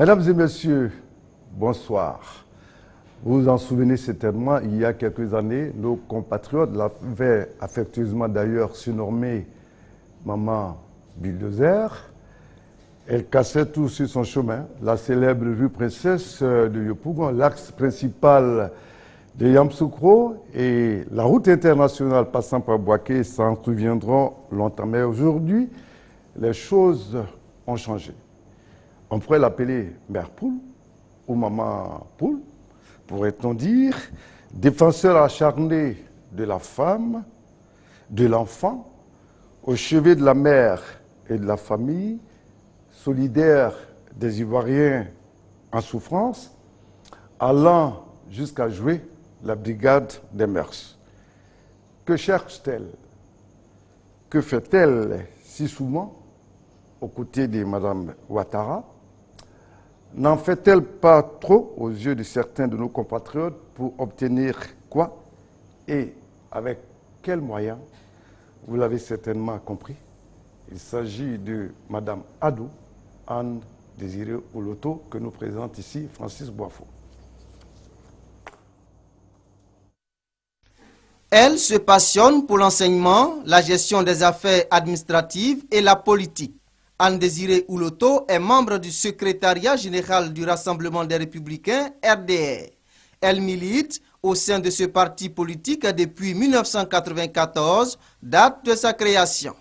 Mesdames et messieurs, bonsoir. Vous vous en souvenez certainement, il y a quelques années, nos compatriotes l'avaient affectueusement d'ailleurs surnommée Maman Bulldozer. Elle cassait tout sur son chemin, la célèbre rue Princesse de Yopougon, l'axe principal de Yamoussoukro et la route internationale passant par Boaké s'en souviendront longtemps. Mais aujourd'hui, les choses ont changé. On pourrait l'appeler Mère Poule ou Maman Poule, pourrait-on dire, défenseur acharné de la femme, de l'enfant, au chevet de la mère et de la famille, solidaire des Ivoiriens en souffrance, allant jusqu'à jouer la brigade des mœurs. Que cherche-t-elle? Que fait-elle si souvent aux côtés de Mme Ouattara? N'en fait-elle pas trop aux yeux de certains de nos compatriotes pour obtenir quoi et avec quels moyens? Vous l'avez certainement compris. Il s'agit de Mme Adou, Anne Désirée Oloto, que nous présente ici Francis Boifo. Elle se passionne pour l'enseignement, la gestion des affaires administratives et la politique. Anne Désirée Oloto est membre du secrétariat général du Rassemblement des Républicains, RDR. Elle milite au sein de ce parti politique depuis 1994, date de sa création.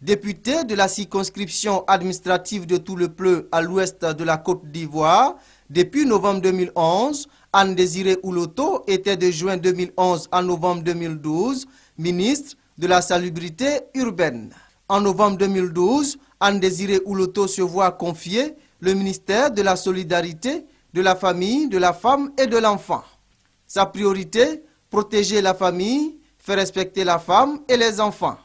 Députée de la circonscription administrative de Tout-le-Pleu à l'ouest de la Côte d'Ivoire, depuis novembre 2011, Anne Désirée Oloto était de juin 2011 à novembre 2012 ministre de la Salubrité urbaine. En novembre 2012, Anne Désirée Oloto se voit confier le ministère de la Solidarité, de la Famille, de la Femme et de l'Enfant. Sa priorité, protéger la famille, faire respecter la femme et les enfants.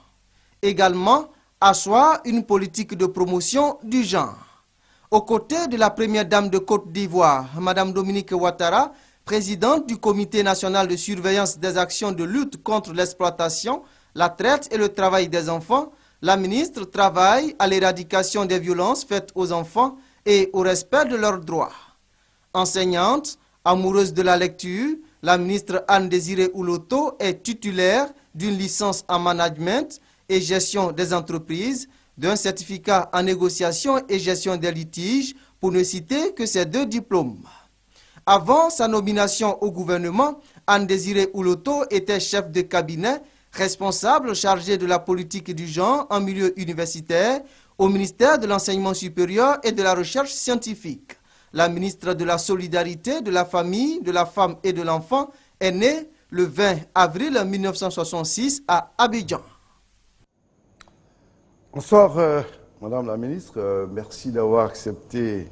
Également, asseoir une politique de promotion du genre. Aux côtés de la première dame de Côte d'Ivoire, Mme Dominique Ouattara, présidente du Comité national de surveillance des actions de lutte contre l'exploitation, la traite et le travail des enfants, la ministre travaille à l'éradication des violences faites aux enfants et au respect de leurs droits. Enseignante, amoureuse de la lecture, la ministre Anne Désirée Oloto est titulaire d'une licence en management et gestion des entreprises, d'un certificat en négociation et gestion des litiges, pour ne citer que ces deux diplômes. Avant sa nomination au gouvernement, Anne Désirée Oloto était chef de cabinet, responsable chargé de la politique du genre en milieu universitaire au ministère de l'Enseignement supérieur et de la Recherche scientifique. La ministre de la Solidarité, de la Famille, de la Femme et de l'Enfant est née le 20 avril 1966 à Abidjan. Bonsoir, Madame la ministre. Merci d'avoir accepté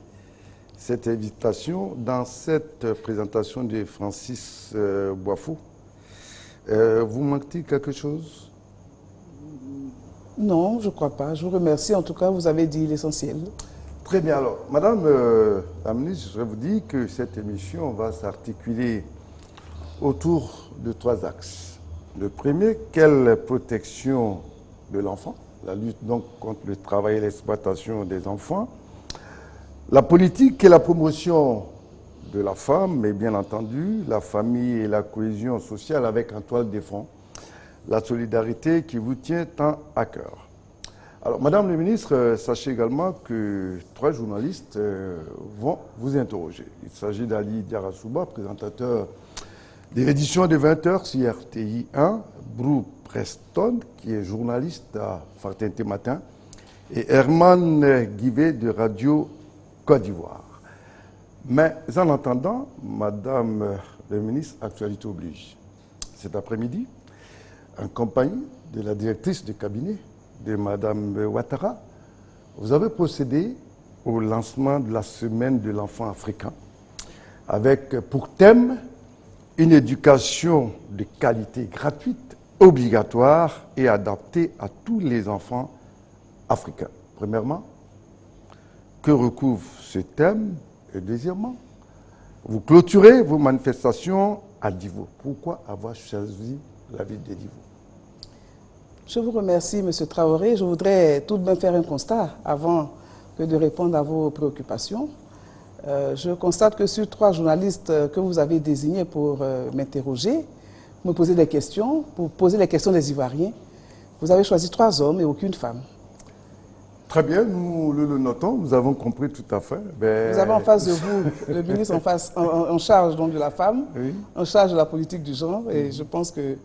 cette invitation dans cette présentation de Francis Boifo. Vous manquez quelque chose? Non, je ne crois pas. Je vous remercie. En tout cas, vous avez dit l'essentiel. Très bien. Alors, Madame la ministre, je voudrais vous dire que cette émission va s'articuler autour de 3 axes. Le premier, quelle protection de l'enfant? La lutte donc contre le travail et l'exploitation des enfants. La politique et la promotion de la femme, mais bien entendu, la famille et la cohésion sociale avec en toile de fond, la solidarité qui vous tient tant à cœur. Alors, Madame la ministre, sachez également que 3 journalistes vont vous interroger. Il s'agit d'Ali Diarasouba, présentateur des éditions de 20h sur RTI 1, Brou Preston, qui est journaliste à Fraternité Matin, et Herman Guivet de Radio Côte d'Ivoire. Mais en attendant, Madame la ministre, actualité oblige. Cet après-midi, en compagnie de la directrice de cabinet de Madame Ouattara, vous avez procédé au lancement de la semaine de l'enfant africain, avec pour thème une éducation de qualité gratuite, obligatoire et adaptée à tous les enfants africains. Premièrement, que recouvre ce thème? Et deuxièmement, vous clôturez vos manifestations à Divo. Pourquoi avoir choisi la ville de Divo? Je vous remercie, M. Traoré. Je voudrais tout de même faire un constat avant que de répondre à vos préoccupations. Je constate que sur 3 journalistes que vous avez désignés pour m'interroger, me poser des questions, pour poser les questions des Ivoiriens, vous avez choisi 3 hommes et aucune femme. Très bien, nous le notons, nous avons compris tout à fait. Vous avez en face de vous le ministre en charge donc, de la femme, oui. en charge de la politique du genre, et je pense que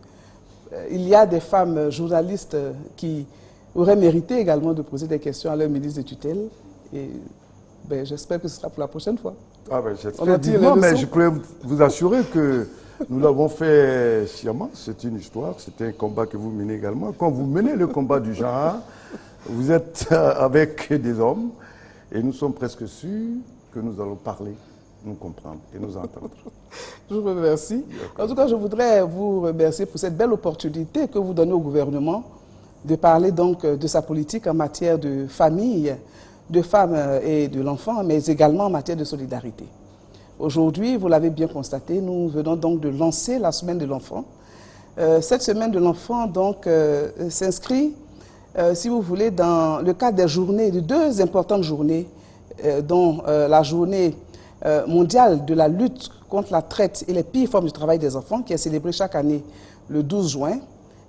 il y a des femmes journalistes qui auraient mérité également de poser des questions à leur ministre de tutelle, et j'espère que ce sera pour la prochaine fois. Ah ben, j'espère vivement, mais je peux vous assurer que nous l'avons fait sciemment. C'est une histoire, c'est un combat que vous menez également. Quand vous menez le combat du genre, vous êtes avec des hommes et nous sommes presque sûrs que nous allons parler, nous comprendre et nous entendre. Je vous remercie. En tout cas, je voudrais vous remercier pour cette belle opportunité que vous donnez au gouvernement de parler donc de sa politique en matière de famille, de femmes et de l'enfant, mais également en matière de solidarité. Aujourd'hui, vous l'avez bien constaté, nous venons donc de lancer la semaine de l'enfant. Cette semaine de l'enfant donc s'inscrit, si vous voulez, dans le cadre des journées, de 2 importantes journées, dont la journée mondiale de la lutte contre la traite et les pires formes du travail des enfants, qui est célébrée chaque année le 12 juin,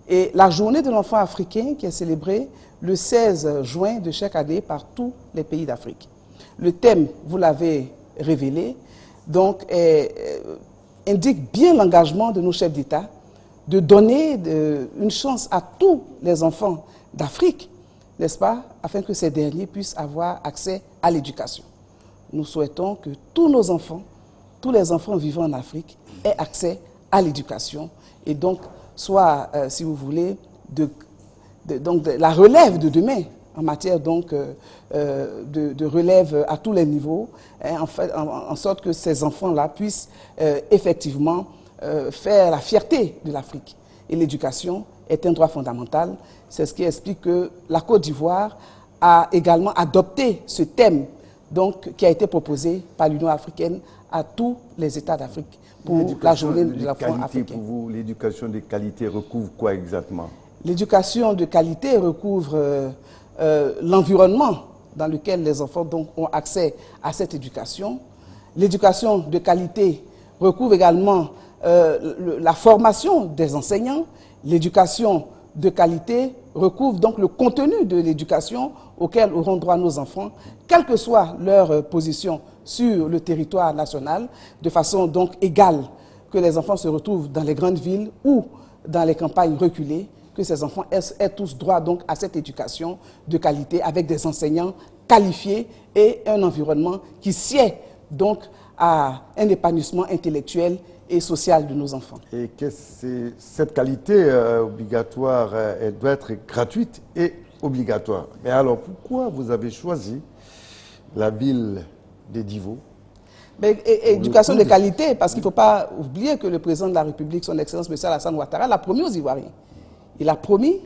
et la journée de l'enfant africain, qui est célébrée le 16 juin de chaque année par tous les pays d'Afrique. Le thème, vous l'avez révélé, donc indique bien l'engagement de nos chefs d'État de donner une chance à tous les enfants d'Afrique, n'est-ce pas, afin que ces derniers puissent avoir accès à l'éducation. Nous souhaitons que tous nos enfants, tous les enfants vivant en Afrique aient accès à l'éducation et donc soit, si vous voulez, donc la relève de demain en matière donc, de relève à tous les niveaux, hein, en sorte que ces enfants-là puissent effectivement faire la fierté de l'Afrique. Et l'éducation est un droit fondamental. C'est ce qui explique que la Côte d'Ivoire a également adopté ce thème donc, qui a été proposé par l'Union africaine à tous les États d'Afrique pour la journée de l'enfant africain. Pour vous, l'éducation de qualité recouvre quoi exactement? L'éducation de qualité recouvre l'environnement dans lequel les enfants donc, ont accès à cette éducation. L'éducation de qualité recouvre également la formation des enseignants. L'éducation de qualité recouvre donc le contenu de l'éducation auquel auront droit nos enfants, quelle que soit leur position sur le territoire national, de façon donc égale, que les enfants se retrouvent dans les grandes villes ou dans les campagnes reculées, que ces enfants aient tous droit donc à cette éducation de qualité avec des enseignants qualifiés et un environnement qui sied donc à un épanouissement intellectuel et social de nos enfants. Et que cette qualité obligatoire, elle doit être gratuite et obligatoire. Mais alors, pourquoi vous avez choisi la ville de Divo? Éducation de qualité, parce qu'il ne faut pas oublier que le président de la République, son Excellence M. Alassane Ouattara, l'a promis aux Ivoiriens. Il a promis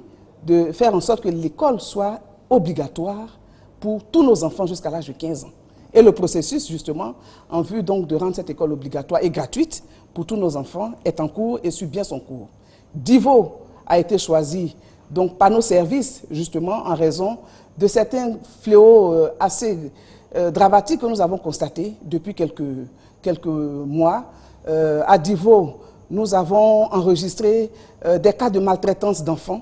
de faire en sorte que l'école soit obligatoire pour tous nos enfants jusqu'à l'âge de 15 ans. Et le processus, justement, en vue donc de rendre cette école obligatoire et gratuite pour tous nos enfants, est en cours et suit bien son cours. Divo a été choisi donc, par nos services, justement, en raison de certains fléaux assez dramatiques que nous avons constatés depuis quelques mois. À Divo, nous avons enregistré des cas de maltraitance d'enfants,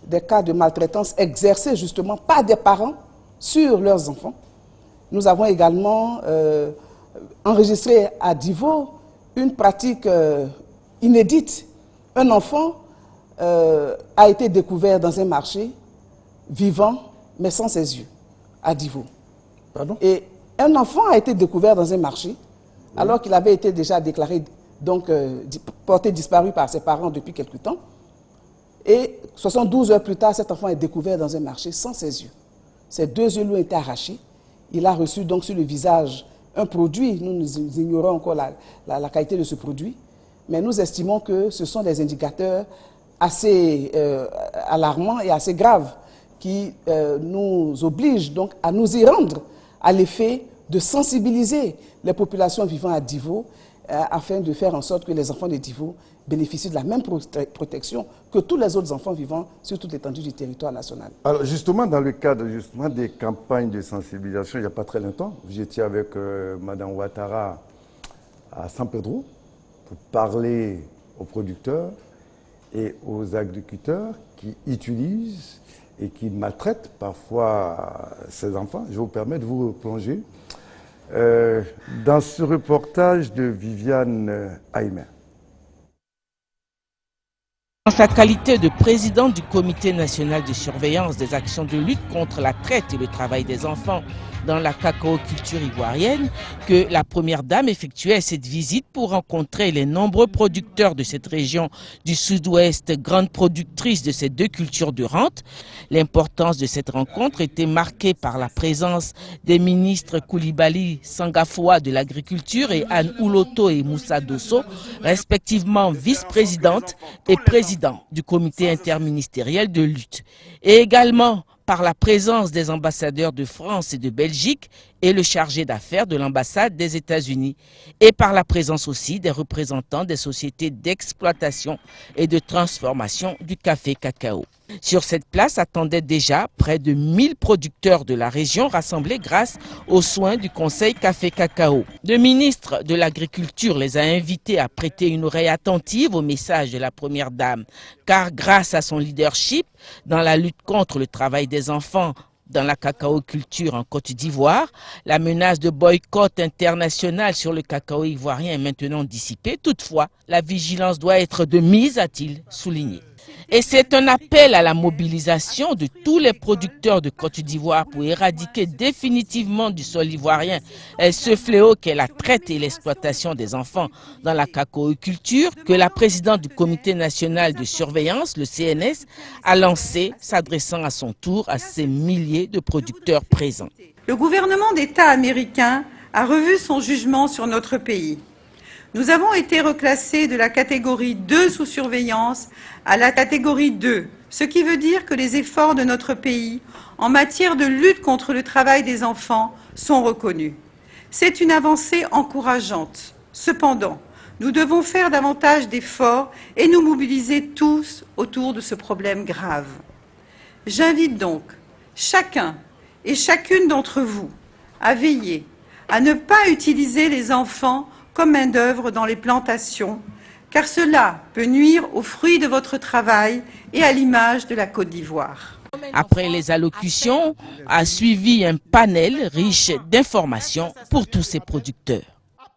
des cas de maltraitance exercés justement par des parents sur leurs enfants. Nous avons également enregistré à Divo une pratique inédite. Un enfant a été découvert dans un marché, vivant, mais sans ses yeux, à Divo. Pardon? Et un enfant a été découvert dans un marché, alors qu'il avait été déjà déclaré, donc porté disparu par ses parents depuis quelque temps. Et 72 heures plus tard, cet enfant est découvert dans un marché sans ses yeux. Ses 2 yeux lui ont été arrachés. Il a reçu donc sur le visage un produit. Nous ignorons encore la qualité de ce produit, mais nous estimons que ce sont des indicateurs assez alarmants et assez graves qui nous obligent donc à nous y rendre à l'effet de sensibiliser les populations vivant à Divo afin de faire en sorte que les enfants de Divo bénéficient de la même protection que tous les autres enfants vivant sur toute l'étendue du territoire national. Alors justement, dans le cadre des campagnes de sensibilisation, il n'y a pas très longtemps, j'étais avec Mme Ouattara à San Pedro pour parler aux producteurs et aux agriculteurs qui utilisent et qui maltraitent parfois ces enfants. Je vous permets de vous plonger dans ce reportage de Viviane Aïmer. En sa qualité de présidente du Comité national de surveillance des actions de lutte contre la traite et le travail des enfants dans la cacaoculture ivoirienne, que la première dame effectuait cette visite pour rencontrer les nombreux producteurs de cette région du sud-ouest, grande productrice de ces deux cultures de rente. L'importance de cette rencontre était marquée par la présence des ministres Koulibaly Sangafoua de l'agriculture et Anne Ouloto et Moussa Dosso, respectivement vice-présidente et président du comité interministériel de lutte. Et également par la présence des ambassadeurs de France et de Belgique et le chargé d'affaires de l'ambassade des États-Unis, et par la présence aussi des représentants des sociétés d'exploitation et de transformation du café cacao. Sur cette place attendaient déjà près de 1000 producteurs de la région rassemblés grâce aux soins du Conseil Café Cacao. Le ministre de l'Agriculture les a invités à prêter une oreille attentive au message de la Première Dame, car grâce à son leadership dans la lutte contre le travail des enfants dans la cacaoculture en Côte d'Ivoire, la menace de boycott international sur le cacao ivoirien est maintenant dissipée. Toutefois, la vigilance doit être de mise, a-t-il souligné. Et c'est un appel à la mobilisation de tous les producteurs de Côte d'Ivoire pour éradiquer définitivement du sol ivoirien ce fléau qu'est la traite et l'exploitation des enfants dans la cacaoculture, que la présidente du Comité national de surveillance, le CNS, a lancé, s'adressant à son tour à ces milliers de producteurs présents. Le gouvernement d'État américain a revu son jugement sur notre pays. Nous avons été reclassés de la catégorie 2 sous surveillance à la catégorie 2, ce qui veut dire que les efforts de notre pays en matière de lutte contre le travail des enfants sont reconnus. C'est une avancée encourageante. Cependant, nous devons faire davantage d'efforts et nous mobiliser tous autour de ce problème grave. J'invite donc chacun et chacune d'entre vous à veiller à ne pas utiliser les enfants comme main-d'œuvre dans les plantations, car cela peut nuire aux fruits de votre travail et à l'image de la Côte d'Ivoire. Après les allocutions, a suivi un panel riche d'informations pour tous ces producteurs.